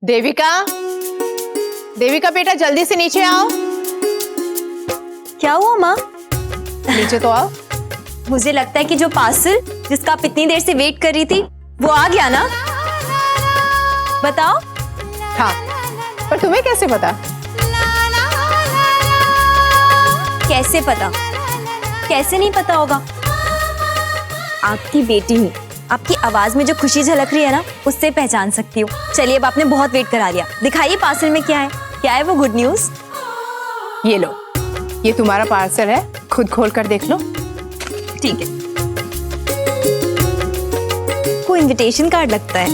देविका, देविका बेटा जल्दी से नीचे आओ। क्या हुआ माँ? नीचे तो आओ। मुझे लगता है कि जो पार्सल जिसका आप इतनी देर से वेट कर रही थी वो आ गया ना? बताओ। हाँ, पर तुम्हें कैसे पता? कैसे पता? कैसे नहीं पता होगा? आपकी बेटी हूँ, आपकी आवाज में जो खुशी झलक रही है ना, उससे पहचान सकती हूँ। चलिए, अब आपने बहुत वेट करा लिया, दिखाइए पार्सल में क्या है। क्या है वो गुड न्यूज? ये लो, ये तुम्हारा पार्सल है, खुद खोल कर देख लो। ठीक है। कोई इनविटेशन कार्ड लगता है।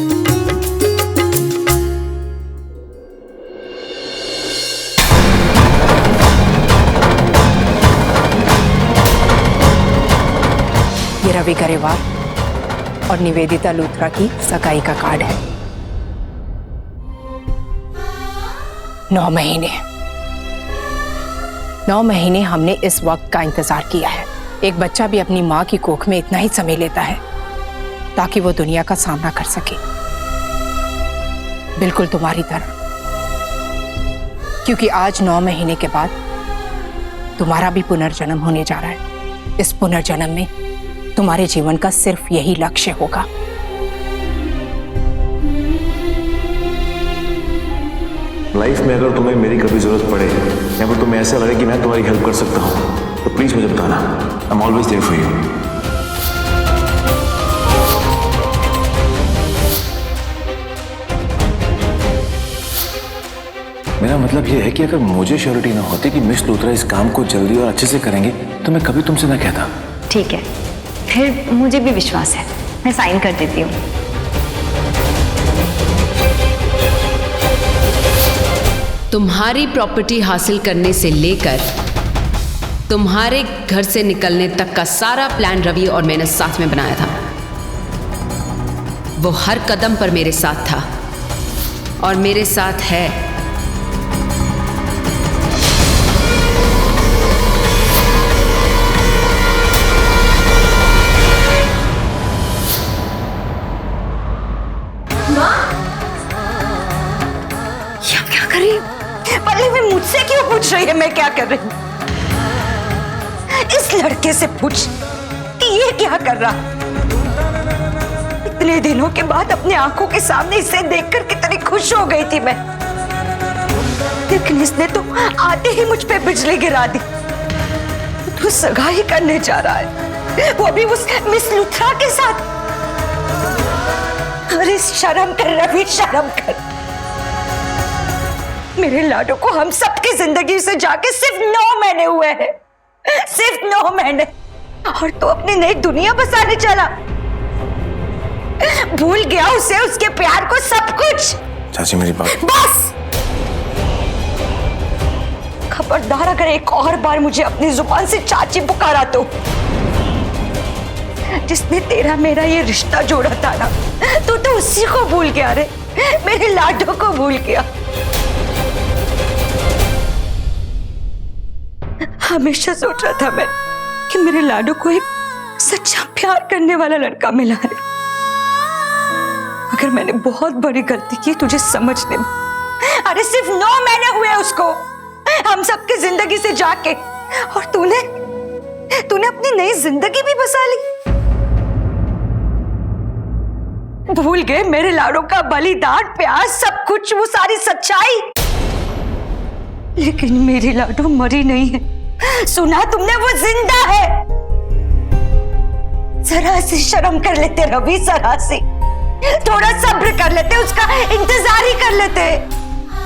ये रवि गरेवाल और निवेदिता लूथरा की सगाई का कार्ड है। 9 महीने 9 महीने हमने इस वक्त का इंतजार किया है। एक बच्चा भी अपनी माँ की कोख में इतना ही समय लेता है ताकि वो दुनिया का सामना कर सके, बिल्कुल तुम्हारी तरह। क्योंकि आज 9 महीने के बाद तुम्हारा भी पुनर्जन्म होने जा रहा है। इस पुनर्जन्म में तुम्हारे जीवन का सिर्फ यही लक्ष्य होगा। लाइफ में अगर तुम्हें मेरी कभी जरूरत पड़े या फिर तुम्हें ऐसा लगे कि मैं तुम्हारी हेल्प कर सकता हूं, तो प्लीज मुझे बताना। I am always there for you. मेरा मतलब यह है कि अगर मुझे श्योरिटी ना होती कि मिस लूथरा इस काम को जल्दी और अच्छे से करेंगे, तो मैं कभी तुमसे ना कहता। ठीक है, फिर मुझे भी विश्वास है, मैं साइन कर देती हूँ। तुम्हारी प्रॉपर्टी हासिल करने से लेकर तुम्हारे घर से निकलने तक का सारा प्लान रवि और मैंने साथ में बनाया था। वो हर कदम पर मेरे साथ था और मेरे साथ है। क्या कर रही हूँ? पल्लवी मुझसे क्यों पूछ रही है मैं क्या कर रही हूँ? इस लड़के से पूछ कि ये क्या कर रहा। इतने दिनों के बाद अपने आंखों के सामने इसे देखकर कितनी खुश हो गई थी मैं, लेकिन इसने तो आते ही मुझ पे बिजली गिरा दी। तो सगाई करने जा रहा है, वो भी उस मिस लूथरा के साथ। अरे शर्म कर रवि, शर्म कर। मेरे लाडो को हम सबकी जिंदगी से जाके सिर्फ 9 महीने हुए हैं, सिर्फ 9 महीने, और तो अपनी नई दुनिया बसाने चला। भूल गया उसे, उसके प्यार को, सब कुछ। चाची मेरी बात। बस खबरदार, अगर एक और बार मुझे अपनी जुबान से चाची पुकारा तो जिसने तेरा मेरा ये रिश्ता जोड़ा था ना, तो उसी को भूल गया रे, मेरे लाडो को भूल गया। हमेशा सोच रहा था मैं कि मेरे लाडो को एक सच्चा प्यार करने वाला लड़का मिला है, मगर मैंने बहुत बड़ी गलती की तुझे समझने में। अरे सिर्फ 9 महीने हुए उसको हम सबकी जिंदगी से जाके, और तूने अपनी नई जिंदगी भी बसा ली। भूल गए मेरे लाडो का बलिदान, प्यार, सब कुछ, वो सारी सच्चाई। लेकिन मेरी लाडो मरी नहीं है, सुना तुमने, वो जिंदा है। जरा सी शर्म कर लेते रवि, जरा सी, थोड़ा सब्र कर लेते, उसका इंतजार ही कर लेते।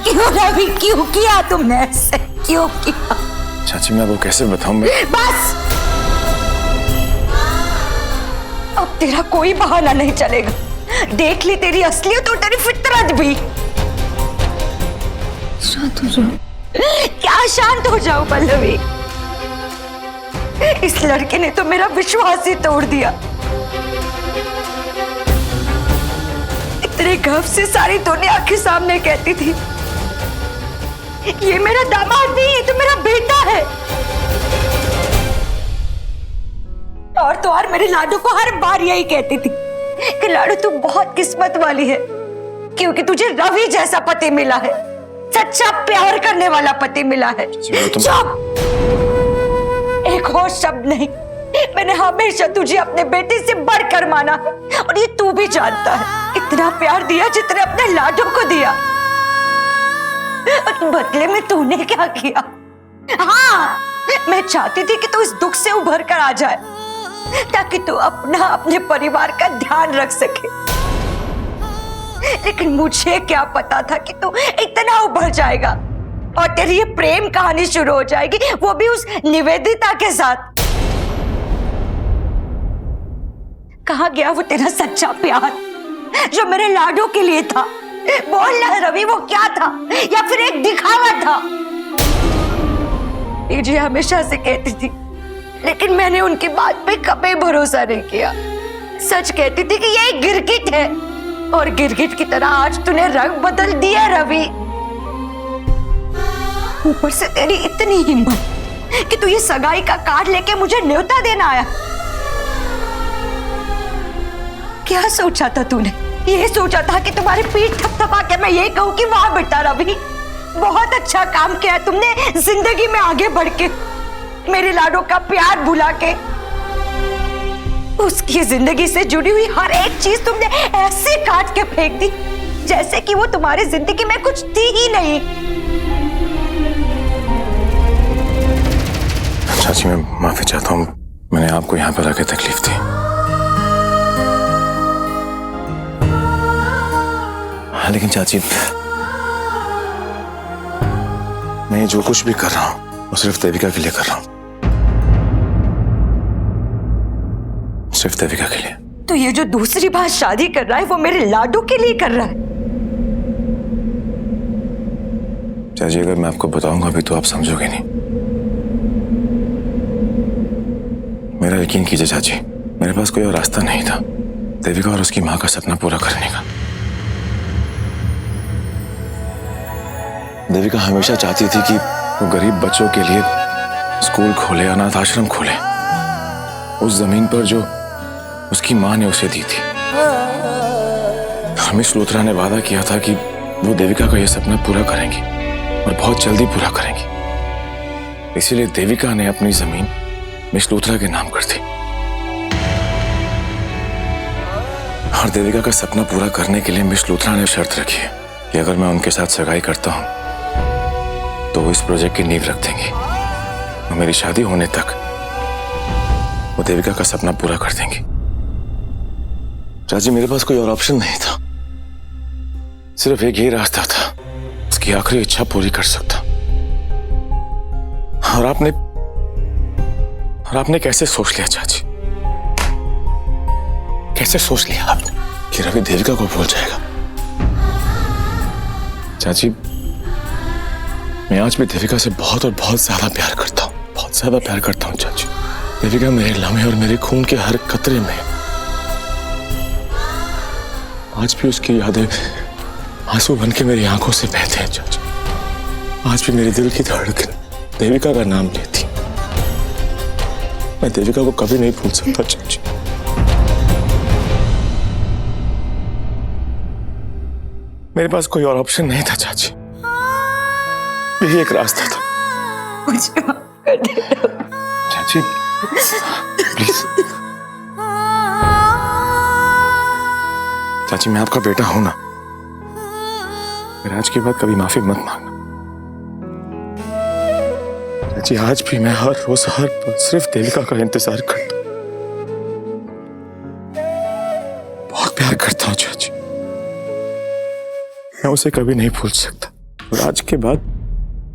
क्यों रवि, क्यों किया तुमने ऐसे, क्यों किया? चाची मैं वो कैसे बताऊं मैं? बस अब तेरा कोई बहाना नहीं चलेगा। देख ली तेरी असलियत और तेरी फितरत भी। शांत हो जाओ। क्या शांत हो जाओ पल्लवी? इस लड़के ने तो मेरा विश्वास ही तोड़ दिया। इतने गर्व से सारी दुनिया के सामने कहती थी ये मेरा दामाद नहीं, ये तो मेरा बेटा है। और तो और मेरे लाडो को हर बार यही कहती थी कि लाडो तू बहुत किस्मत वाली है, क्योंकि तुझे रवि जैसा पति मिला है, सच्चा प्यार करने वाला पति मिला है। चुप! एक और शब्द नहीं। मैंने हमेशा तुझे अपने बेटे से बढ़कर माना है और ये तू भी जानता है। इतना प्यार दिया जितने अपने लाडो को दिया, और बदले में तूने क्या किया? हाँ, मैं चाहती थी कि तू इस दुख से उभर कर आ जाए ताकि तू अपने परिवार का ध्यान रख सके, लेकिन मुझे क्या पता था कि तू इतना उभर जाएगा और तेरी ये प्रेम कहानी शुरू हो जाएगी, वो भी उस निवेदिता के साथ। कहाँ गया वो तेरा सच्चा प्यार जो मेरे लाडो के लिए था? बोल ना रवि, वो क्या था या फिर एक दिखावा था? जी हमेशा से कहती थी, लेकिन मैंने उनकी बात पे कभी भरोसा नहीं किया। सच कहती थी कि ये एक गिरगिट है, और गिरगिट की तरह आज तूने रंग बदल दिया रवि। ऊपर से तेरी इतनी हिम्मत कि तू ये सगाई का कार्ड लेके मुझे न्योता देना आया। क्या सोचा था तूने? ये सोचा था कि तुम्हारी पीठ थपथपा के मैं ये कहूं कि वाह बेटा रवि, बहुत अच्छा काम किया तुमने जिंदगी में आगे बढ़ के, मेरे लाडो का प्यार भुला के। उसकी जिंदगी से जुड़ी हुई हर एक चीज तुमने ऐसे काट के फेंक दी जैसे कि वो तुम्हारी जिंदगी में कुछ थी ही नहीं। चाची, मैं माफी चाहता हूँ, मैंने आपको यहाँ पर आके तकलीफ दी। हाँ, लेकिन चाची, मैं जो कुछ भी कर रहा हूँ वो सिर्फ देविका के लिए कर रहा हूँ, सिर्फ देविका के लिए। तो ये जो दूसरी बार शादी कर रहा है वो मेरे लाडो के लिए कर रहा है? चाची, अगर मैं आपको बताऊंगा अभी तो आप समझोगे नहीं। मेरा यकीन कीजिए चाची, मेरे पास कोई और रास्ता नहीं था देविका और उसकी माँ का सपना पूरा करने का। देविका हमेशा चाहती थी कि वो गरीब बच्चों के लिए स्कूल खोले, अनाथ आश्रम खोले, उस जमीन पर जो उसकी माँ ने उसे दी थी। मिस लूथरा ने वादा किया था कि वो देविका का यह सपना पूरा करेंगी और बहुत जल्दी पूरा करेंगी। इसीलिए देविका ने अपनी जमीन मिस लूथरा के नाम कर दी, और देविका का सपना पूरा करने के लिए मिस लूथरा ने शर्त रखी है कि अगर मैं उनके साथ सगाई करता हूं तो वो इस प्रोजेक्ट की नींव रख देंगी और मेरी शादी होने तक वो देविका का सपना पूरा कर देंगी। चाची, मेरे पास कोई और ऑप्शन नहीं था, सिर्फ एक ही रास्ता था, उसकी आखिरी इच्छा पूरी कर सकता। और आपने कैसे सोच लिया चाची, कैसे सोच लिया आपने कि रवि देविका को भूल जाएगा? चाची, मैं आज भी देविका से बहुत और बहुत ज्यादा प्यार करता हूँ, बहुत ज्यादा प्यार करता हूँ चाची। देविका मेरे लम्हे और मेरे खून के हर कतरे में। आज भी उसकी यादें आंसू बनके मेरी आंखों से बहते हैं चाची। आज भी मेरे दिल की धड़कन देविका का नाम लेती। मैं देविका को कभी नहीं भूल सकता चाची। मेरे पास कोई और ऑप्शन नहीं था चाची, यही एक रास्ता था। मुझे माफ कर दे चाची, प्लीज। चाची, मैं आपका बेटा हूं ना, फिर आज के बाद कभी माफी मत मांगना। चाची, आज भी मैं हर रोज हर पल सिर्फ देविका का इंतजार करता हूं। बहुत प्यार करता हूं चाची, मैं उसे कभी नहीं भूल सकता। और आज के बाद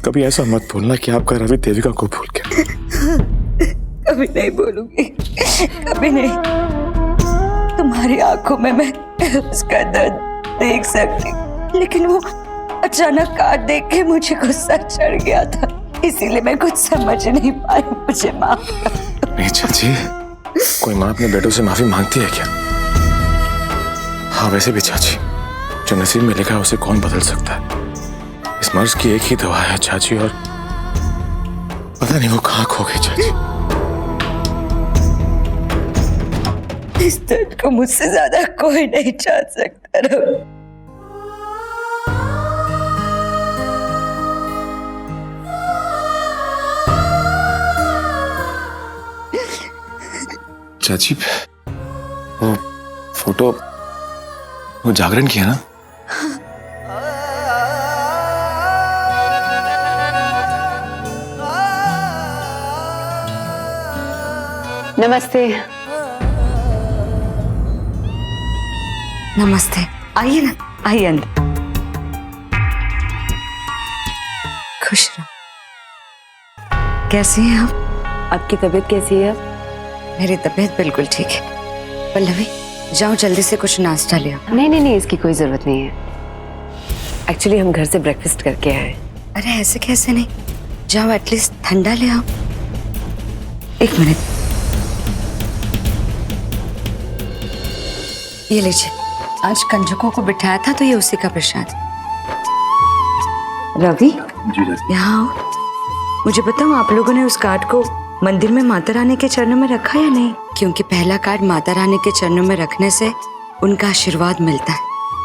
कभी ऐसा मत बोलना कि आपका रवि देविका को भूल गया। कभी नहीं बोलूंगी, कभी नहीं। तुम्हारी आंखों में मैं उसका दर्द देख सकती, लेकिन वो अचानक कार्ड देख के मुझे गुस्सा चढ़ गया था, इसीलिए मैं कुछ समझ नहीं पाई। मुझे माफ कर। नहीं चाची, कोई माँ अपने बेटों से माफी मांगती है क्या? हाँ, वैसे भी चाची, जो नसीब में लिखा है उसे कौन बदल सकता है? इस मर्ज की एक ही दवा है चाची, और पता नहीं वो कहाँ खो गई चाची। इस दर्द को मुझसे ज्यादा कोई नहीं जान सकता रवि। कुछ अजीब है। वो फोटो, वो जागरण की है ना? नमस्ते। नमस्ते, आइए ना, आइए अंदर। खुश रहो। कैसी हैं आप? आपकी तबीयत कैसी है अब? मेरी तबीयत बिल्कुल ठीक है। पल्लवी, जाओ जल्दी से कुछ नाश्ता ले आओ। नहीं, इसकी कोई जरूरत नहीं है। एक्चुअली हम घर से ब्रेकफास्ट करके आए। अरे ऐसे कैसे नहीं, जाओ एटलीस्ट ठंडा ले आओ। एक मिनट, ये लीजिए, आज कंजकों को बिठाया था तो ये उसी का प्रसाद। रवि, यहाँ आओ। मुझे बताओ, आप लोगों ने उस कार्ड को मंदिर में माता रानी के चरणों में रखा या नहीं? क्योंकि पहला कार्ड माता रानी के चरणों में रखने से उनका आशीर्वाद मिलता है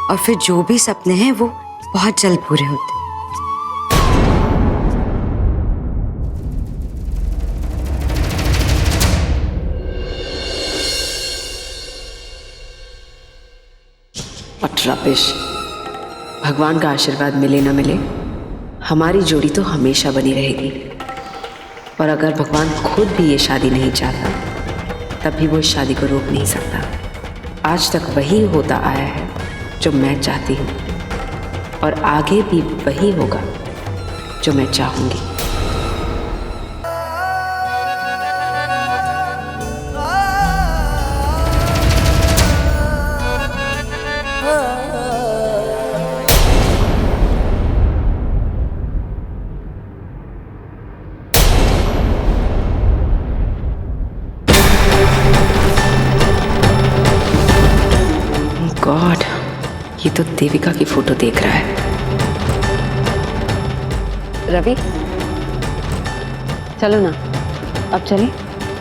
और फिर जो भी सपने हैं वो बहुत जल्द पूरे होते हैं। What rubbish। भगवान का आशीर्वाद मिले ना मिले, हमारी जोड़ी तो हमेशा बनी रहेगी। और अगर भगवान खुद भी ये शादी नहीं चाहता, तब भी वो इस शादी को रोक नहीं सकता। आज तक वही होता आया है जो मैं चाहती हूँ, और आगे भी वही होगा जो मैं चाहूँगी। गॉड, ये तो देविका की फोटो देख रहा है। रवि, चलो ना, अब चलें,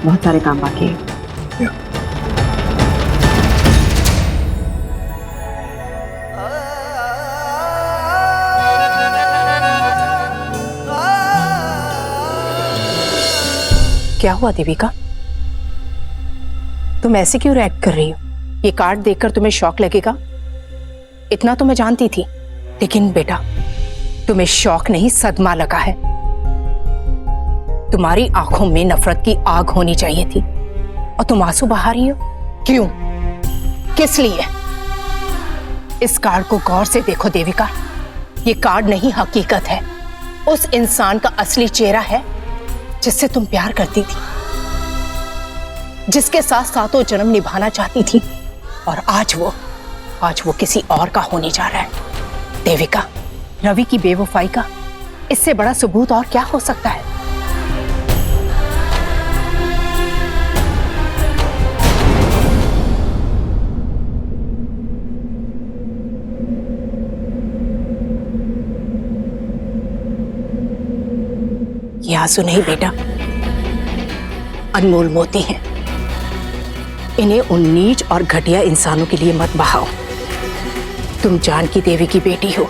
बहुत सारे काम बाकी हैं। क्या हुआ देविका? तुम ऐसे क्यों रिएक्ट कर रही हो? ये कार्ड देखकर तुम्हें शॉक लगेगा, इतना तो मैं जानती थी। लेकिन बेटा, तुम्हें शॉक नहीं, सदमा लगा है। तुम्हारी आंखों में नफरत की आग होनी चाहिए थी और तुम आंसू बहा रही हो। क्यों? किस लिए? इस कार्ड को गौर से देखो देविका, ये कार्ड नहीं हकीकत है। उस इंसान का असली चेहरा है जिससे तुम प्यार करती थी, जिसके साथ सातों जन्म निभाना चाहती थी, और आज वो किसी और का होने जा रहा है। देविका, रवि की बेवफाई का इससे बड़ा सबूत और क्या हो सकता है? ये आंसू नहीं बेटा, अनमोल मोती हैं। इन्हें उन नीच और घटिया इंसानों के लिए मत बहाओ। तुम जानकी देवी की बेटी हो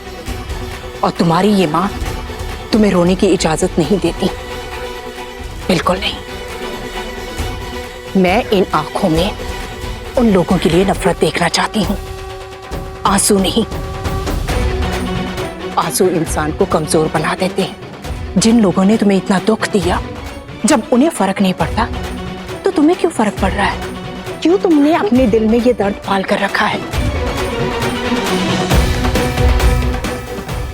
और तुम्हारी ये मां तुम्हें रोने की इजाजत नहीं देती, बिल्कुल नहीं। मैं इन आंखों में उन लोगों के लिए नफरत देखना चाहती हूं, आंसू नहीं। आंसू इंसान को कमजोर बना देते हैं। जिन लोगों ने तुम्हें इतना दुख दिया, जब उन्हें फर्क नहीं पड़ता तो तुम्हें क्यों फर्क पड़ रहा है? क्यों तुमने अपने दिल में ये दर्द पाल कर रखा है?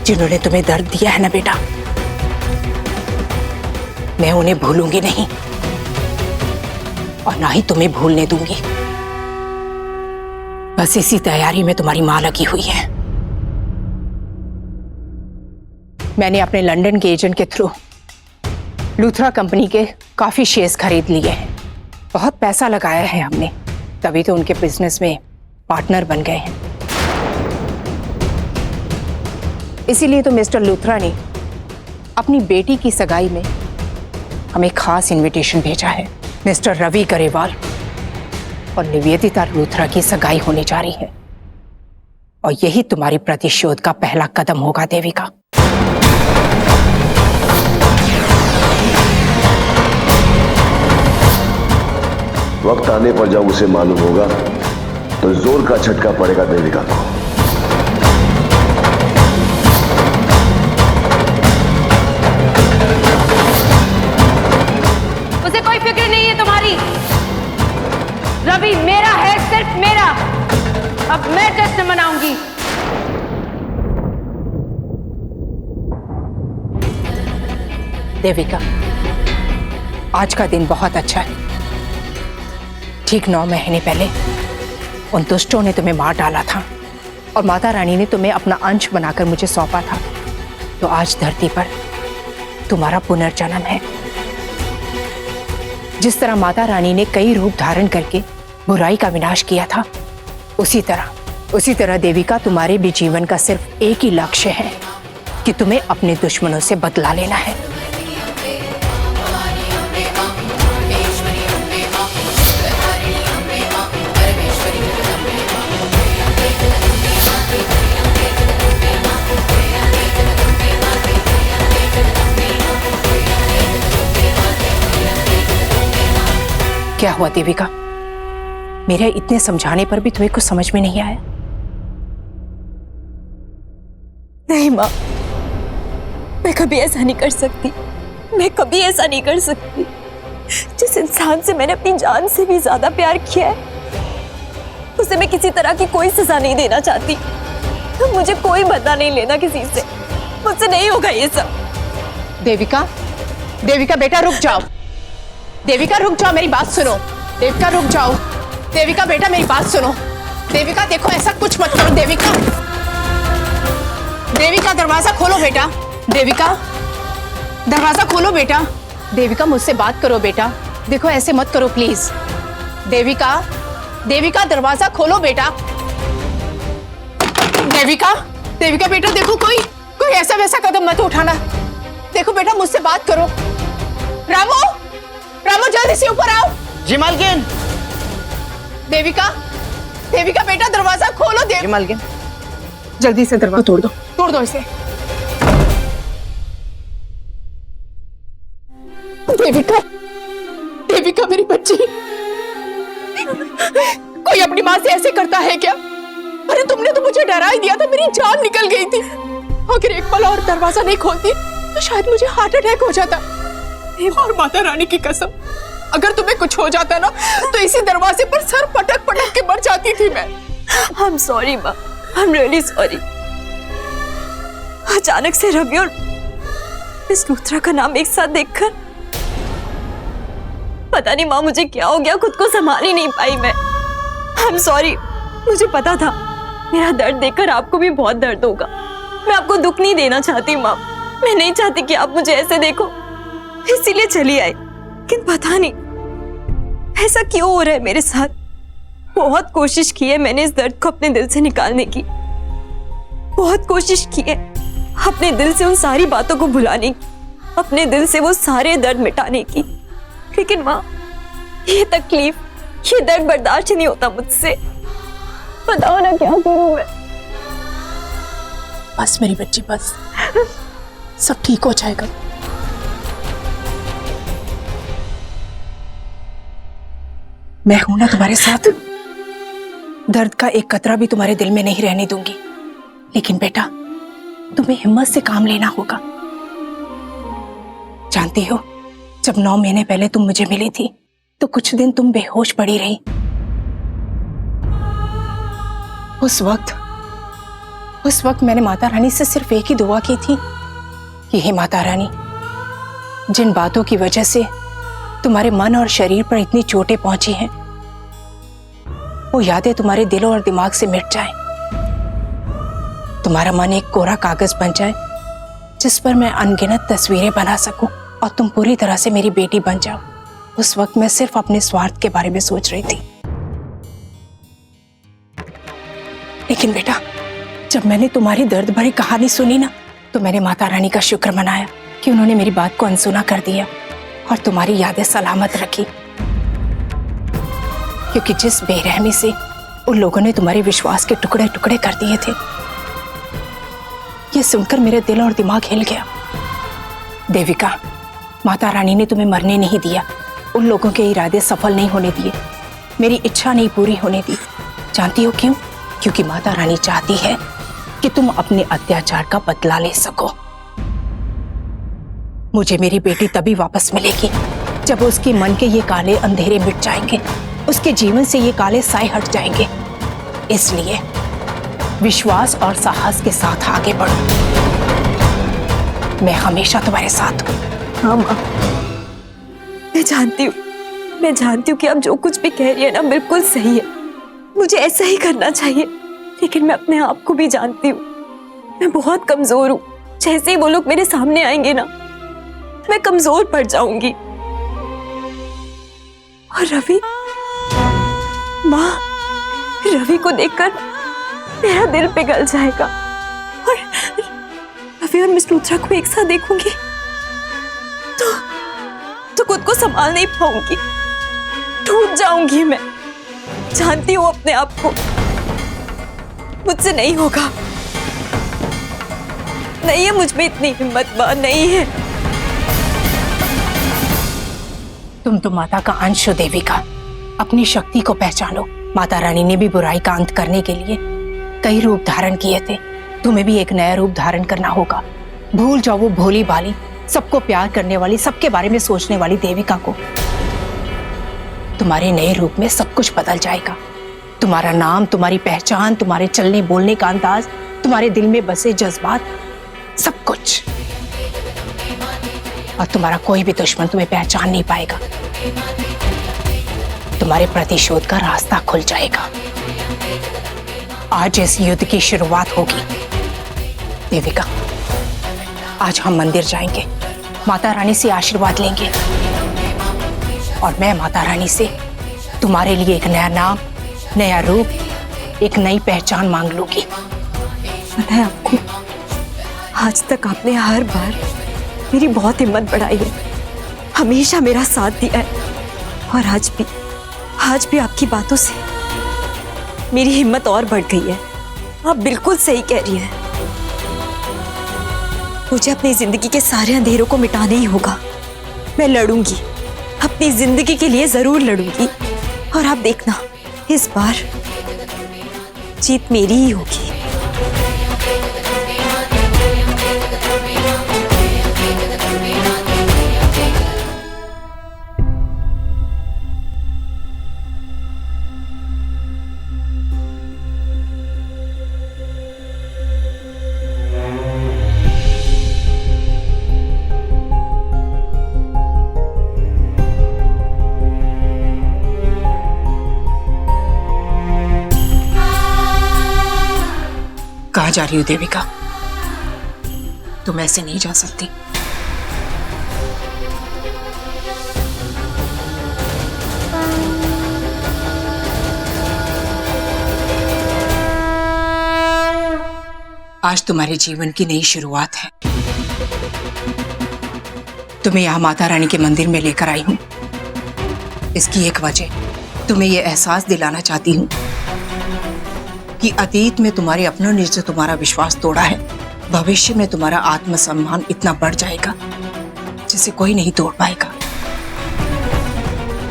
जिन्होंने तुम्हें दर्द दिया है ना बेटा, मैं उन्हें भूलूंगी नहीं और ना ही तुम्हें भूलने दूंगी। बस इसी तैयारी में तुम्हारी मां लगी हुई है। मैंने अपने लंदन के एजेंट के थ्रू लूथरा कंपनी के काफी शेयर्स खरीद लिए हैं। बहुत पैसा लगाया है हमने, तभी तो उनके बिजनेस में पार्टनर बन गए हैं। इसीलिए तो मिस्टर लूथरा ने अपनी बेटी की सगाई में हमें खास इनविटेशन भेजा है। मिस्टर रवि गरेवाल और निवेदिता लूथरा की सगाई होने जा रही है, और यही तुम्हारी प्रतिशोध का पहला कदम होगा देविका। वक्त आने पर जब उसे मालूम होगा तो जोर का झटका पड़ेगा देविका को। उसे कोई फिक्र नहीं है तुम्हारी। रवि मेरा है, सिर्फ मेरा। अब मैं जश्न मनाऊंगी। देविका, आज का दिन बहुत अच्छा है। ठीक 9 महीने पहले उन दुष्टों ने तुम्हें मार डाला था और माता रानी ने तुम्हें अपना अंश बनाकर मुझे सौंपा था। तो आज धरती पर तुम्हारा पुनर्जन्म है। जिस तरह माता रानी ने कई रूप धारण करके बुराई का विनाश किया था, उसी तरह देविका, तुम्हारे भी जीवन का सिर्फ एक ही लक्ष्य है कि तुम्हें अपने दुश्मनों से बदला लेना है। क्या हुआ देविका? मेरे इतने समझाने पर भी तुम्हें कुछ समझ में नहीं आया? नहीं माँ, मैं कभी ऐसा नहीं कर सकती। मैं कभी ऐसा नहीं कर सकती। जिस इंसान से मैंने अपनी जान से भी ज्यादा प्यार किया है, उसे मैं किसी तरह की कोई सजा नहीं देना चाहती। तो मुझे कोई बदला नहीं लेना किसी से। मुझसे नहीं होगा ये सब। देविका, देविका बेटा रुक जाओ। देविका रुक जाओ, मेरी बात सुनो। देविका रुक जाओ। देविका बेटा मेरी बात सुनो। देविका देखो, ऐसा कुछ मत करो। देविका, देविका दरवाजा खोलो बेटा। देविका दरवाजा खोलो बेटा। देविका मुझसे बात करो बेटा। देखो ऐसे मत करो प्लीज। देविका, देविका दरवाजा खोलो बेटा। देविका, देविका बेटा देखो, कोई ऐसा वैसा कदम मत उठाना। देखो बेटा मुझसे बात करो। रामू, रामू जल्दी से ऊपर आओ। जी मालकिन। देविका, देविका बेटा दरवाजा खोलो। जी मालकिन। जल्दी से दरवाजा तोड़ दो इसे। देविका, देविका मेरी बच्ची, कोई अपनी माँ से ऐसे करता है क्या? अरे तुमने तो मुझे डरा ही दिया था, मेरी जान निकल गई थी। अगर एक पल और दरवाजा नहीं खोलती तो शायद मुझे हार्ट अटैक हो जाता। और माता रानी की कसम, अगर तुम्हें कुछ हो जाता ना तो इसी दरवाजे पर सर पटक पटक के मर जाती थी मैं। I'm sorry माँ, I'm really sorry। अचानक से रवि और इस लूथरा का नाम एक साथ देखकर पता नहीं माँ मुझे क्या हो गया, खुद को संभाल ही नहीं पाई मैं। I'm sorry। मुझे पता था मेरा दर्द देखकर आपको भी बहुत दर्द होगा। मैं आपको दुख नहीं देना चाहती माँ। मैं नहीं चाहती कि आप मुझे ऐसे देखो, इसीलिए चली आई। लेकिन पता नहीं ऐसा क्यों हो रहा है मेरे साथ। बहुत कोशिश की है मैंने इस दर्द को अपने दिल से निकालने की। बहुत कोशिश की है अपने दिल से उन सारी बातों को भुलाने की, अपने दिल से वो सारे दर्द मिटाने की। लेकिन माँ, ये तकलीफ, ये दर्द बर्दाश्त नहीं होता मुझसे। बताओ ना क्या करूं मैं। बस मेरी बच्ची, बस सब ठीक हो जाएगा। मैं हूं ना तुम्हारे साथ। दर्द का एक कतरा भी तुम्हारे दिल में नहीं रहने दूंगी। लेकिन बेटा, तुम्हें हिम्मत से काम लेना होगा। जानती हो, जब 9 महीने पहले तुम मुझे मिली थी तो कुछ दिन तुम बेहोश पड़ी रही। उस वक्त मैंने माता रानी से सिर्फ एक ही दुआ की थी कि हे माता रानी, जिन बातों की वजह से तुम्हारे मन और शरीर पर इतनी चोटें पहुंची हैं, वो यादें तुम्हारे दिल और दिमाग से मिट जाएं। तुम्हारा मन एक कोरा कागज बन जाए जिस पर मैं अनगिनत तस्वीरें बना सकूं और तुम पूरी तरह से मेरी बेटी बन जाओ। उस वक्त मैं सिर्फ अपने स्वार्थ के बारे में सोच रही थी। लेकिन बेटा, जब मैंने तुम्हारी दर्द भरी कहानी सुनी ना, तो मैंने माता रानी का शुक्र मनाया कि उन्होंने मेरी बात को अनसुना कर दिया और तुम्हारी यादें सलामत रखी। क्योंकि जिस बेरहमी से उन लोगों ने तुम्हारे विश्वास के टुकड़े टुकड़े कर दिए थे, ये सुनकर मेरे दिल और दिमाग हिल गया। देविका, माता रानी ने तुम्हें मरने नहीं दिया, उन लोगों के इरादे सफल नहीं होने दिए, मेरी इच्छा नहीं पूरी होने दी। जानती हो क्यों? क्योंकि माता रानी चाहती है कि तुम अपने अत्याचार का बदला ले सको। मुझे मेरी बेटी तभी वापस मिलेगी जब उसके मन के ये काले अंधेरे मिट जाएंगे, उसके जीवन से ये काले साए हट जाएंगे। इसलिए विश्वास और साहस के साथ आगे बढ़ो। मैं हमेशा तुम्हारे साथ हूँ। हाँ माँ, मैं जानती हूँ कि आप जो कुछ भी कह रही है ना बिल्कुल सही है। मुझे ऐसा ही करना चाहिए, लेकिन मैं अपने आप को भी जानती हूँ, मैं बहुत कमजोर हूँ। जैसे ही वो लोग मेरे सामने आएंगे ना, मैं कमजोर पड़ जाऊंगी। और रवि, माँ, रवि को देखकर मेरा दिल पिघल जाएगा। और रवि और मिस लूथरा को एक साथ देखूंगी तो खुद को संभाल नहीं पाऊंगी, टूट जाऊंगी। मैं जानती हूँ अपने आप को, मुझसे नहीं होगा। नहीं है मुझ में इतनी हिम्मत, मां, नहीं है। तुम तो माता का अंश हो देविका, अपनी शक्ति को पहचानो। माता रानी ने भी बुराई का अंत करने के लिए कई रूप धारण किए थे, तुम्हें भी एक नया रूप धारण करना होगा। भूल जाओ वो भोली भाली, सबको प्यार करने वाली, सबके बारे में सोचने वाली देविका को। तुम्हारे नए रूप में सब कुछ बदल जाएगा। तुम्हारा नाम, तुम्हारी पहचान, तुम्हारे चलने बोलने का अंदाज, तुम्हारे दिल में बसे जज्बात, सब कुछ। और तुम्हारा कोई भी दुश्मन तुम्हें पहचान नहीं पाएगा। तुम्हारे प्रतिशोध का रास्ता खुल जाएगा। आज इस युद्ध की शुरुआत होगी। देविका, आज हम मंदिर जाएंगे, माता रानी से आशीर्वाद लेंगे और मैं माता रानी से तुम्हारे लिए एक नया नाम, नया रूप, एक नई पहचान मांग लूंगी। पता है आपको, आज तक आपने हर बार मेरी बहुत हिम्मत बढ़ाई है, हमेशा मेरा साथ दिया है। और आज भी आपकी बातों से मेरी हिम्मत और बढ़ गई है। आप बिल्कुल सही कह रही हैं। मुझे अपनी जिंदगी के सारे अंधेरों को मिटाना ही होगा। मैं लड़ूंगी, अपनी जिंदगी के लिए जरूर लड़ूंगी। और आप देखना, इस बार जीत मेरी ही होगी। कहाँ जा रही हो देविका? तुम ऐसे नहीं जा सकती। आज तुम्हारे जीवन की नई शुरुआत है। तुम्हें यहां माता रानी के मंदिर में लेकर आई हूं। इसकी एक वजह तुम्हें यह एहसास दिलाना चाहती हूं कि अतीत में तुम्हारे अपनों ने जो तुम्हारा विश्वास तोड़ा है, भविष्य में तुम्हारा आत्मसम्मान इतना बढ़ जाएगा जिसे कोई नहीं तोड़ पाएगा।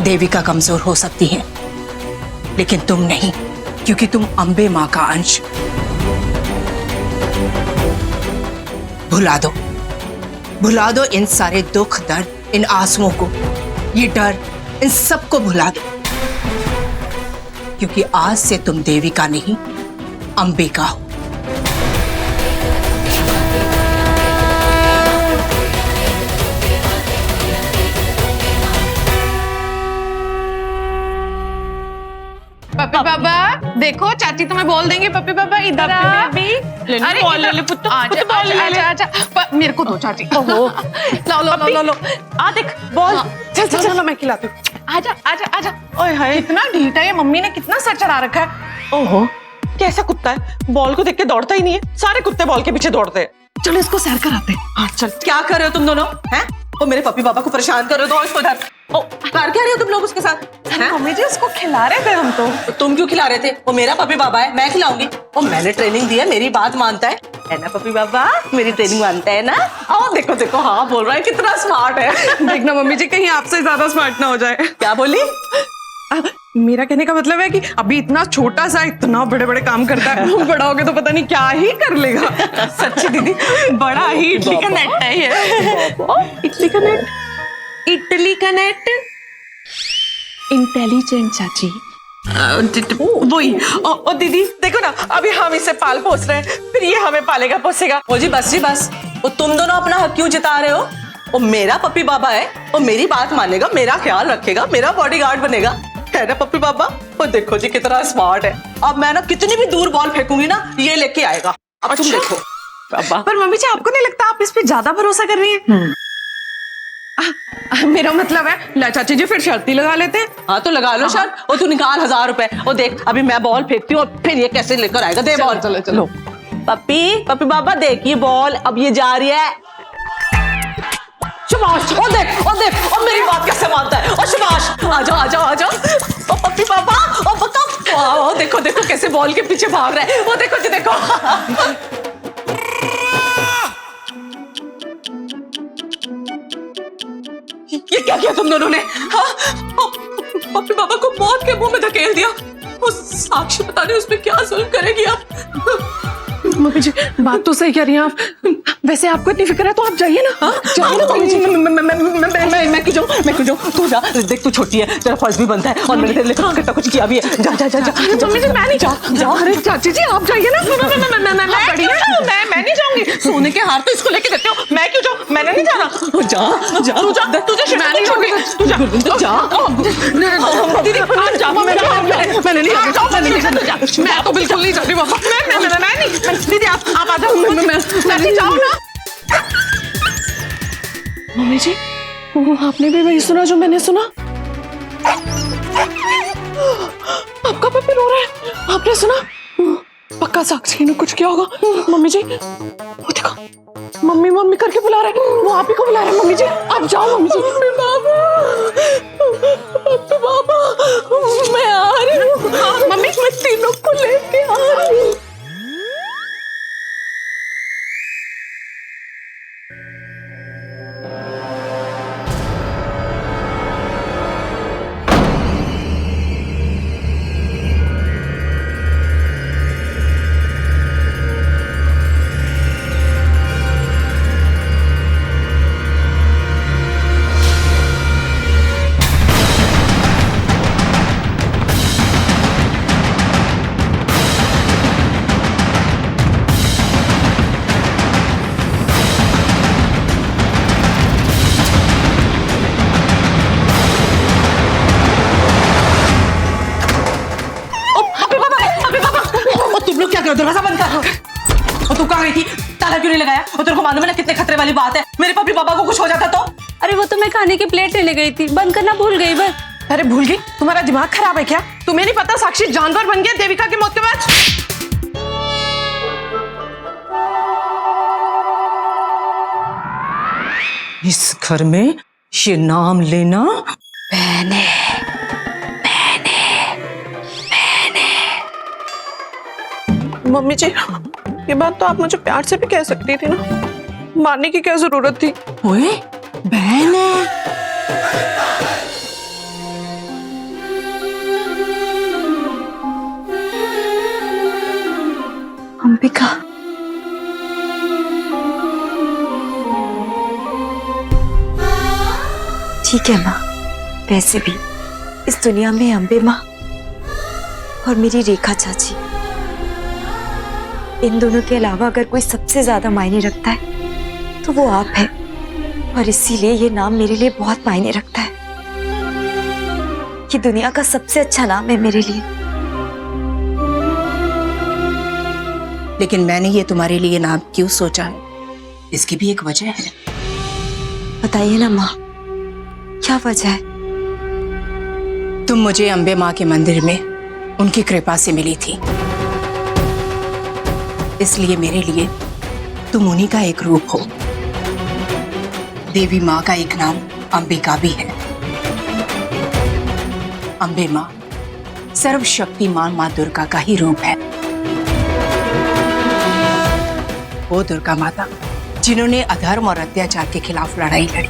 देविका कमजोर हो सकती है, लेकिन तुम नहीं, क्योंकि तुम अम्बे मां का अंश। भुला दो इन सारे दुख, दर्द, इन आंसुओं को, ये डर, इन सबको भुला दो, क्योंकि आज से तुम देविका नहीं, अंबिका हो। पप्पी पापा देखो, चाची तुम्हें बोल देंगे। पप्पी पापा इधर आ। अरे बॉल ले ले पुत्तू, आजा मेरे को दो चाची। ओहो, लो आ देख बॉल। चल मैं खिलाती हूँ। आजा आजा आजा। ओए हाय, कितना ढीठा है, मम्मी ने कितना सर चढ़ा रखा है। ओहो, कैसा कुत्ता है, बॉल को देख के दौड़ता ही नहीं है। सारे कुत्ते बॉल के पीछे दौड़ते हैं। चलो इसको सैर कराते हैं। हाँ चल। क्या कर रहे हो तुम दोनों हैं? वो मेरे पप्पी पापा को परेशान कर रहे हो, तो इसको इधर। ओ, कर क्या रहे हो तुम लोग उसके साथ? मम्मी जी उसको खिला रहे थे हम तो। तुम क्यों खिला रहे थे? वो मेरा पपी बाबा है, मैं खिलाऊंगी। वो मैंने ट्रेनिंग दी है, मेरी बात मानता है ना पपी बाबा? मेरी ट्रेनिंग मानता है ना? आओ देखो देखो, हाँ बोल रहा है, कितना स्मार्ट है। देखना मम्मी जी कहीं आपसे ज्यादा स्मार्ट ना हो जाए। क्या बोली? मेरा कहने का मतलब है कि अभी इतना छोटा सा इतना बड़े बड़े काम करता है, बड़ा हो गया तो पता नहीं क्या ही कर लेगा। सच्ची दीदी, बड़ा ही इडली का नेट है ये। इडली का नेट, इडली का नेट, इंटेलिजेंट चाची। वही। ओ दीदी देखो ना, अभी हम इसे पाल पोस रहे हैं, फिर ये हमें पालेगा पोसेगा। ओ जी बस। वो तुम दोनों अपना हक क्यों जिता रहे हो? वो मेरा पप्पी बाबा है, वो मेरी बात मानेगा, मेरा ख्याल रखेगा, मेरा बॉडीगार्ड बनेगा, है ना पप्पी बाबा? वो देखो जी कितना स्मार्ट है। अब मैं ना कितनी भी दूर बॉल फेंकूंगी ना, ये लेके आएगा। अब तुम देखो बाबा। पर मम्मी जी आपको नहीं लगता आप इस पे ज्यादा भरोसा कर रही हैं? मेरा मतलब है, ला चाची जी फिर शर्त ही लगा लेते हैं। हाँ तो लगा लो शर्त। वो तू निकाल 1000 रुपए। वो देख अभी मैं बॉल फेंकती हूँ और फिर ये कैसे लेकर आएगा। दे बॉल। चलो। पप्पी बाबा देखिए बॉल अब ये जा रही है। सुभाष ओ देख ओ मेरी बात कैसे मानता है। ओ सुभाष आ जाओ। ओ पप्पी बाबा ओ बता। ओ देखो कैसे बॉल के पीछे भाग रहा है। वो देखो जी देखो। ये क्या किया तुम दोनों ने? हाँ? पप्पी बाबा को मौत के मुंह में धकेल दिया। वो साक्षी पता नहीं उसमें क्या जुल्म करेगी अब। मम्मी जी बात तो सही कह रही हैं आप। वैसे आपको इतनी फिक्र है तो आप जाइए ना। जाइए ना मम्मी जी। मैं क्यों जाऊं? तू जा। देख तू छोटी है, तेरा फर्ज भी बनता है और मैंने तेरे लिए कितना कुछ किया भी है। जा। मम्मी जी मैं नहीं जा। अरे चाची जी आप जाइए ना। मैं नहीं जाऊंगी। सोने के हार तो इसको लेके देते हो, मैं क्यों जाऊं? मैंने नहीं जाना। जा तुझे मैं नहीं जाऊंगी। तू जा दीदी मैंने नहीं। मैं तो बिल्कुल नहीं जाती बाबा। मैं नहीं। दीदी आप आ जाओ। मैं जाओ ना। मम्मी जी आपने भी वही सुना जो मैंने सुना? आपका पप्पी रो रहा है, आपने सुना? पक्का साक्षी ने कुछ किया होगा। मम्मी जी वो देखो, मम्मी करके बुला रहे हैं। वो आप ही को बुला रहे हैं। मम्मी जी आप जाओ। मम्मी जी बाबा मैं आ रही हूँ। मम्मी मैं तीनों को लेके आ रही हूँ। दरवाजा बंद कर। और तू कहाँ गई थी? ताला क्यों नहीं लगाया? और तेरे को मालूम है ना कितने खतरे वाली बात है। मेरे पप्पी पापा को कुछ हो जाता तो? अरे वो तो मैं खाने की प्लेट लेने गई थी, बंद करना भूल गई बस। अरे भूल गई? तुम्हारा दिमाग खराब है क्या? तुम्हें नहीं पता साक्षी जानवर बन गया देविका की मौत के बाद? इस घर में ये नाम लेना मैंने मम्मी जी ये बात तो आप मुझे प्यार से भी कह सकती थी ना, मारने की क्या जरूरत थी? ओए बहन है। अंबिका ठीक है माँ, वैसे भी इस दुनिया में अंबे माँ और मेरी रेखा चाची, इन दोनों के अलावा अगर कोई सबसे ज्यादा मायने रखता है तो वो आप है। और इसीलिए ये नाम मेरे लिए बहुत मायने रखता है। ये दुनिया का सबसे अच्छा नाम है मेरे लिए। लेकिन मैंने ये तुम्हारे लिए नाम क्यों सोचा है, इसकी भी एक वजह है। बताइए ना माँ, क्या वजह है? तुम मुझे अंबे माँ के मंदिर में उनकी कृपा से मिली थी, इसलिए मेरे लिए तुम उन्हीं का एक रूप हो। देवी माँ का एक नाम अंबिका भी है। अंबे माँ सर्वशक्तिमान माँ दुर्गा का ही रूप है। वो दुर्गा माता जिन्होंने अधर्म और अत्याचार के खिलाफ लड़ाई लड़ी।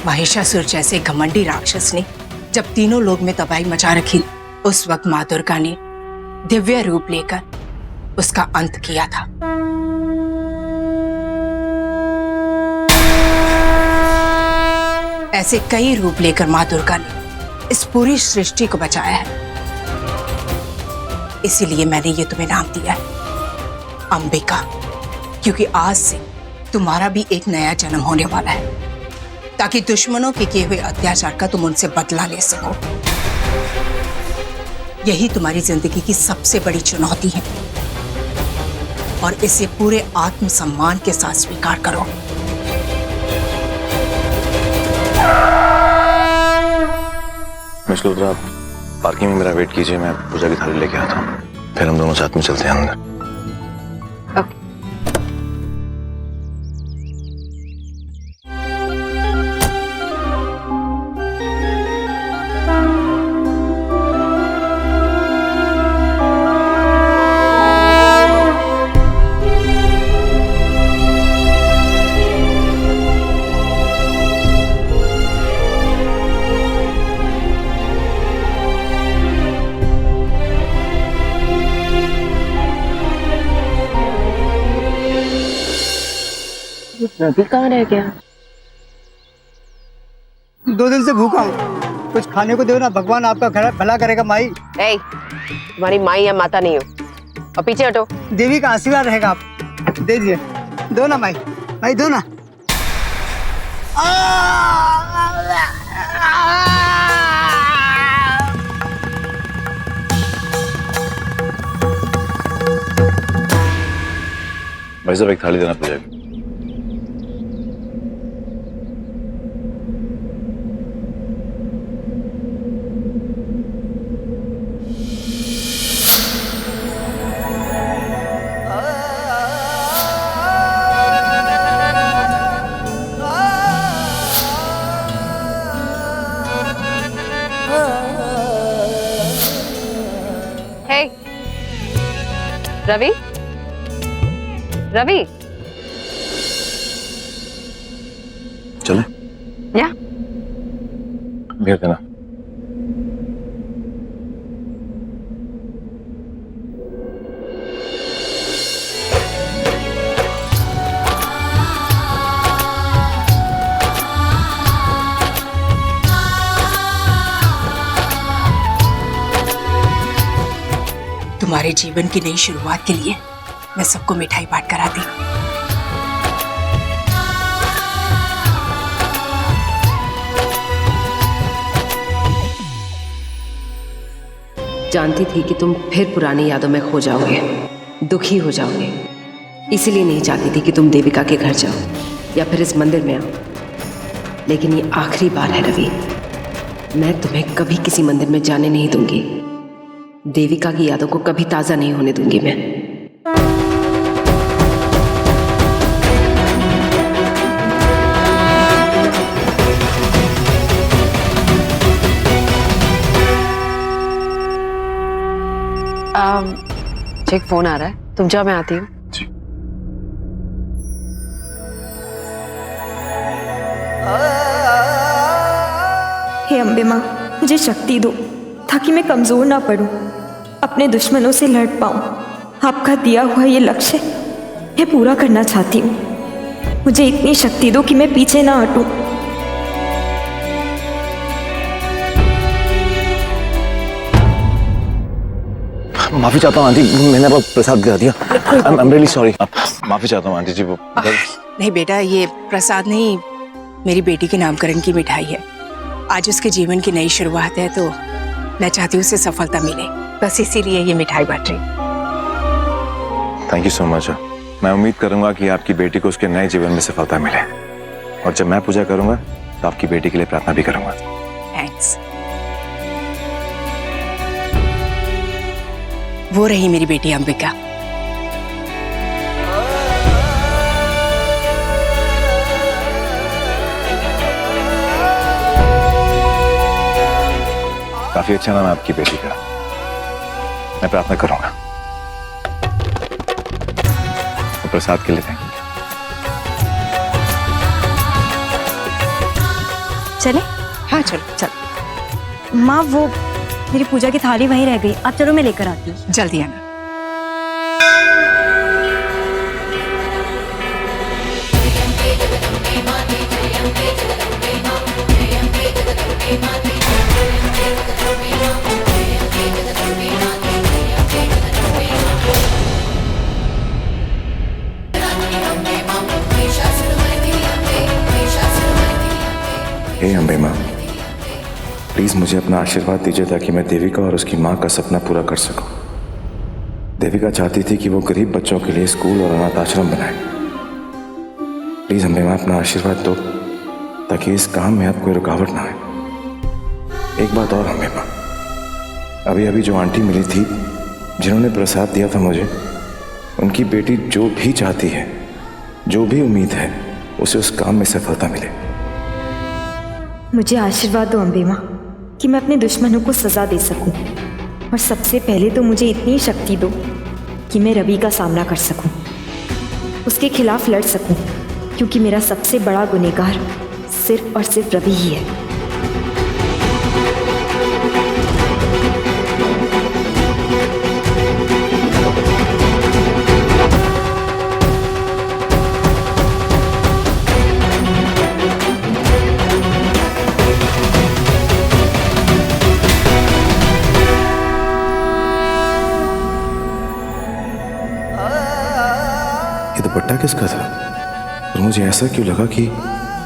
महिषासुर जैसे घमंडी राक्षस ने जब तीनों लोक में तबाही मचा रखी, उस वक्त माँ दुर्गा ने दिव्य रूप लेकर उसका अंत किया था। ऐसे कई रूप लेकर माँ दुर्गा ने इस पूरी सृष्टि को बचाया है। इसीलिए मैंने ये तुम्हें नाम दिया है अंबिका, क्योंकि आज से तुम्हारा भी एक नया जन्म होने वाला है, ताकि दुश्मनों के किए हुए अत्याचार का तुम उनसे बदला ले सको। यही तुम्हारी जिंदगी की सबसे बड़ी चुनौती है और इसे पूरे आत्मसम्मान के साथ स्वीकार करो। मिस लूथरा, आप पार्किंग में मेरा वेट कीजिए, मैं पूजा की थाली लेके आता हूँ, फिर हम दोनों साथ में चलते हैं अंदर। रवि कहाँ रह गया? 2 दिन से भूखा हूँ, कुछ खाने को दो ना, भगवान आपका भला करेगा माई। तुम्हारी माई या माता नहीं हो, और पीछे हटो। देवी का आशीर्वाद रहेगा, आप दे दिए, दो ना माई, माई दो ना। भाई साहब, एक थाली देना पूजा की। रवि, रवि, चले या भेज देना। तुम्हारे जीवन की नई शुरुआत के लिए मैं सबको मिठाई बांट कर आती हूँ। जानती थी कि तुम फिर पुरानी यादों में खो जाओगे, दुखी हो जाओगे, इसीलिए नहीं चाहती थी कि तुम देविका के घर जाओ या फिर इस मंदिर में आओ। लेकिन ये आखिरी बार है रवि, मैं तुम्हें कभी किसी मंदिर में जाने नहीं दूंगी। देविका की यादों को कभी ताजा नहीं होने दूंगी मैं। एक फोन आ रहा है, तुम जाओ, मैं आती हूँ। हे अम्बे माँ, मुझे शक्ति दो ताकि मैं कमजोर ना पड़ूं, अपने दुश्मनों से लड़ पाऊं। आपका दिया हुआ ये लक्ष्य मैं पूरा करना चाहती हूँ। मुझे इतनी शक्ति दो कि मैं पीछे ना हटूं। माफी चाहता हूँ आंटी, मैंने आपको प्रसाद गिरा दिया। I am really sorry. माफी चाहता हूँ आंटी जी। वो नहीं बेटा, ये प्रसाद नहीं, मेरी बेटी के नामकरण की मिठाई है। आज उसके जीवन की नई शुरुआत है, तो मैं चाहती हूँ उसे सफलता मिले, बस इसीलिए ये मिठाई बांट रही। Thank you so much. मैं उम्मीद करूंगा कि आपकी बेटी को उसके नए जीवन में सफलता मिले, और जब मैं पूजा करूंगा तो आपकी बेटी के लिए प्रार्थना भी करूंगा। थैंक्स। वो रही मेरी बेटी अंबिका। काफी अच्छा नाम है आपकी बेटी का। मैं प्रार्थना करूंगा तो प्रसाद के लिए दें। चले? हाँ चलो। चल। माँ वो मेरी पूजा की थाली वहीं रह गई, आप चलो मैं लेकर आती हूँ। जल्दी आना। हे अम्बे माँ, प्लीज मुझे अपना आशीर्वाद दीजिए ताकि मैं देविका और उसकी माँ का सपना पूरा कर सकूं। देविका चाहती थी कि वो गरीब बच्चों के लिए स्कूल और अनाथ आश्रम बनाए। प्लीज अम्बे माँ अपना आशीर्वाद दो ताकि इस काम में अब कोई रुकावट ना आए। एक बात और अम्बे माँ, अभी अभी जो आंटी मिली थी जिन्होंने प्रसाद दिया था मुझे, उनकी बेटी जो भी चाहती है, जो भी उम्मीद है, उसे उस काम में सफलता मिले। मुझे आशीर्वाद दो अम्बे माँ कि मैं अपने दुश्मनों को सजा दे सकूं, और सबसे पहले तो मुझे इतनी शक्ति दो कि मैं रवि का सामना कर सकूं, उसके खिलाफ लड़ सकूं, क्योंकि मेरा सबसे बड़ा गुनहगार सिर्फ और सिर्फ रवि ही है। दुपट्टा किसका था? और मुझे ऐसा क्यों लगा कि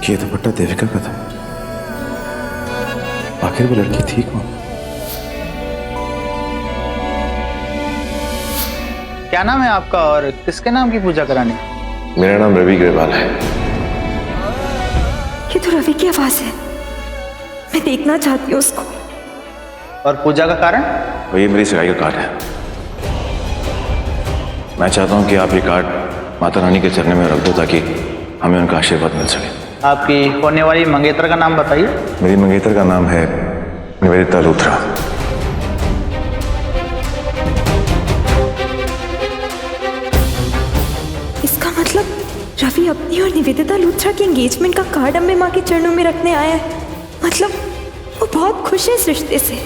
ये दुपट्टा देविका का था? आखिर वो लड़की थी कौन? क्या नाम है आपका और किसके नाम की पूजा करानी? मेरा नाम रवि ग्रेवाल है। ये तो रवि की आवाज है, मैं देखना चाहती हूँ उसको। और पूजा का कारण? वो ये मेरी सगाई का कार्ड है। मैं चाहता हूँ कि आप ये कार्ड माता रानी के चरणों में रख दो ताकि हमें उनका आशीर्वाद मिल सके। आपकी होने वाली मंगेतर का नाम बताइए। मेरी मंगेतर का नाम है निवेदिता लूथरा। इसका मतलब रवि अपनी और निवेदिता लूथरा की एंगेजमेंट का कार्ड अम्बे माँ के चरणों में रखने आया है। मतलब वो बहुत खुश है इस रिश्ते से,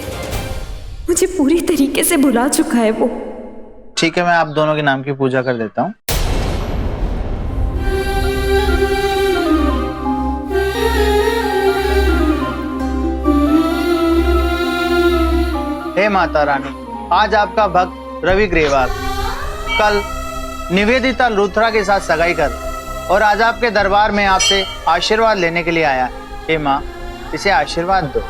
मुझे पूरी तरीके से भुला चुका है वो। ठीक है, मैं आप दोनों के नाम की पूजा कर देता हूँ। हे माता रानी, आज आपका भक्त रवि ग्रेवाल कल निवेदिता लूथरा के साथ सगाई कर और आज आपके दरबार में आपसे आशीर्वाद लेने के लिए आया। हे माँ, इसे आशीर्वाद दो।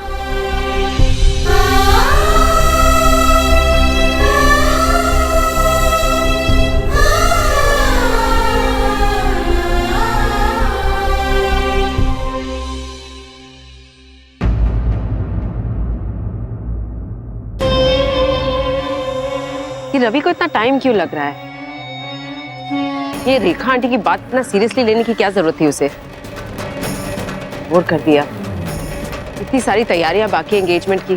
कि रवि को इतना टाइम क्यों लग रहा है? ये रेखा आंटी की बात इतना सीरियसली लेने की क्या जरूरत थी उसे? बोर कर दिया। इतनी सारी तैयारियां बाकी एंगेजमेंट की।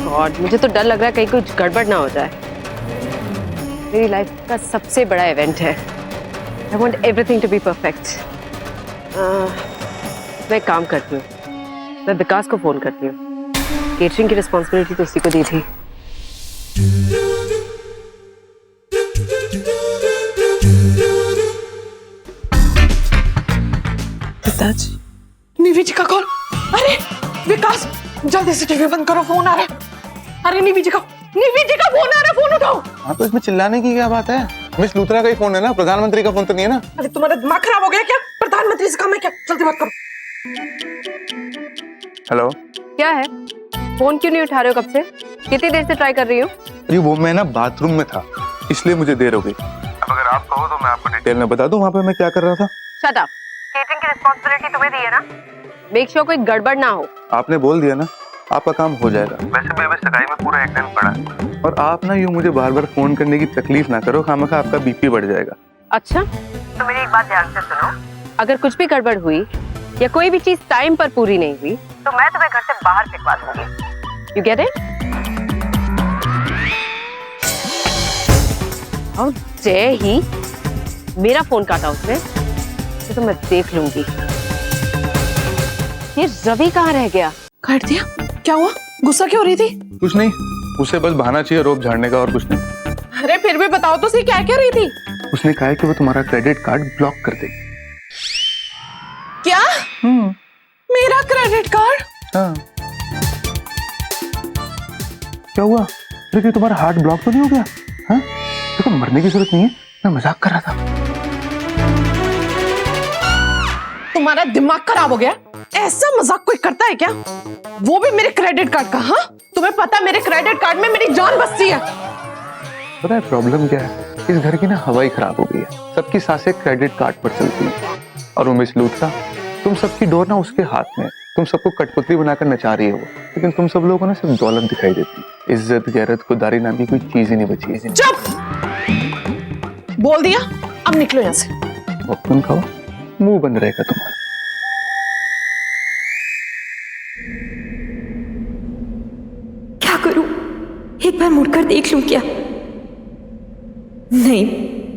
गॉड, मुझे तो डर लग रहा है कहीं कुछ गड़बड़ ना हो जाए। मेरी लाइफ का सबसे बड़ा इवेंट है। I want everything to be perfect. मैं एक काम करती हूँ, मैं विकास को फोन करती हूँ। केटरिंग की रिस्पॉन्सिबिलिटी तो उसी को दी थी। पिताजी, निवी जी का कॉल। अरे विकास, जल्दी से टीवी बंद करो, फोन आ रहा है। अरे निवी जी का फोन आ रहा है, फोन उठाओ। हाँ, तो इसमें चिल्लाने की क्या बात है? मिस लूथरा का ही फोन है ना, प्रधानमंत्री का फोन तो नहीं है ना? अरे तुम्हारा दिमाग खराब हो गया क्या? प्रधानमंत्री से काम है क्या? जल्दी बात करो। हेलो, क्या है? फोन क्यों नहीं उठा रहे हो कब से? कितनी देर से ट्राई कर रही हो? अरे वो मैं ना बाथरूम में था, इसलिए मुझे देर हो गई। अब अगर आप कहो तो मैं आपको डिटेल में बता दूं वहाँ पे मैं क्या कर रहा था। Shut up. केटरिंग की रिस्पॉन्सिबिलिटी तुम्हें दी है ना? मेक श्योर कोई गड़बड़ ना हो। आपने बोल दिया ना, आपका काम हो जाएगा। वैसे भी सगाई में पूरा एक दिन पड़ा है। और आप ना यूं मुझे बार बार फोन करने की तकलीफ ना करो, खामखा आपका बीपी बढ़ जाएगा। अच्छा, तो मेरी एक बात ध्यान से सुनो। अगर कुछ भी गड़बड़ हुई या कोई भी चीज टाइम पर पूरी नहीं हुई तो मैं तुम्हें घर से बाहर फेंकवा दूंगी। You get it? How dare he, मेरा फोन काटा उसने। ये तो मैं देख लूंगी। ये रवि कहाँ रह गया? काट दिया? क्या हुआ? गुस्सा क्यों हो रही थी? कुछ नहीं, उसे बस बहाना चाहिए रोब झाड़ने का और कुछ नहीं। अरे फिर भी बताओ तो सही, क्या क्या रही थी? उसने कहा है कि वो तुम्हारा क्रेडिट कार्ड ब्लॉक कर देगी। क्या? मेरा क्रेडिट कार्ड? हाँ। क्या हुआ? लेकिन तुम्हारा हार्ट ब्लॉक तो नहीं हो गया? हाँ? देखो मरने की जरूरत नहीं है, मैं मजाक कर रहा था। तुम्हारा दिमाग खराब हो गया? ऐसा मजाक कोई करता है क्या? वो भी मेरे क्रेडिट कार्ड का? हाँ, तुम्हें पता मेरे क्रेडिट कार्ड में मेरी जान बसती है। पता है प्रॉब्लम क्या है? इस घर की ना हवा ही खराब हो गई है। सबकी सांसें क्रेडिट कार्ड पर चलती हैं। और वो मिस लूथरा, तुम सबकी डोर ना उसके हाथ में। तुम सबको कठपुतली बनाकर नचा रही हो, लेकिन तुम सब लोगों को ना सिर्फ दौलत दिखाई देती। इज्जत, गैरत, खुदारी नाम की कोई चीज ही नहीं बची। चुप! बोल दिया, अब निकलो यहाँ से। वक्तन खाओ, मुंह बंद रहेगा तुम्हारा। क्या करूं? एक बार मुड़कर देख लूं क्या? नहीं,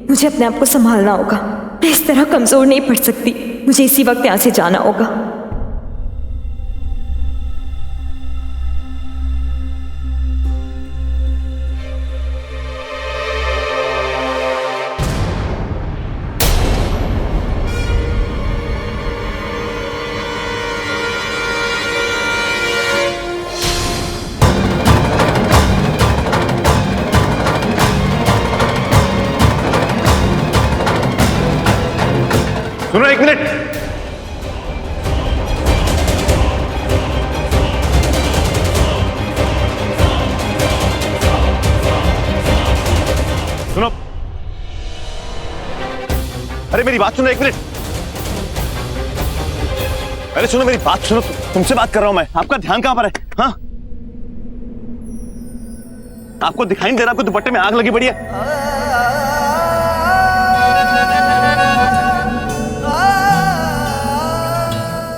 मुझे अपने आप को संभालना होगा। मैं इस तरह कमजोर नहीं पड़ सकती। मुझे इसी वक्त यहाँ से जाना होगा। सुनो एक मिनट। सुनो, अरे मेरी बात सुनो एक मिनट। अरे सुनो मेरी बात सुनो, तुमसे बात कर रहा हूं मैं। आपका ध्यान कहां पर है? हाँ, आपको दिखाई नहीं दे रहा? आपको दुपट्टे में आग लगी पड़ी है।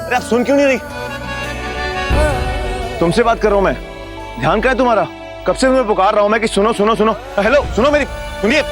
अरे आप सुन क्यों नहीं रही? तुमसे बात कर रहा हूं मैं। ध्यान कहाँ है तुम्हारा? कब से तुम्हें पुकार रहा हूं मैं कि सुनो सुनो सुनो। हेलो, सुनो मेरी, सुनिए।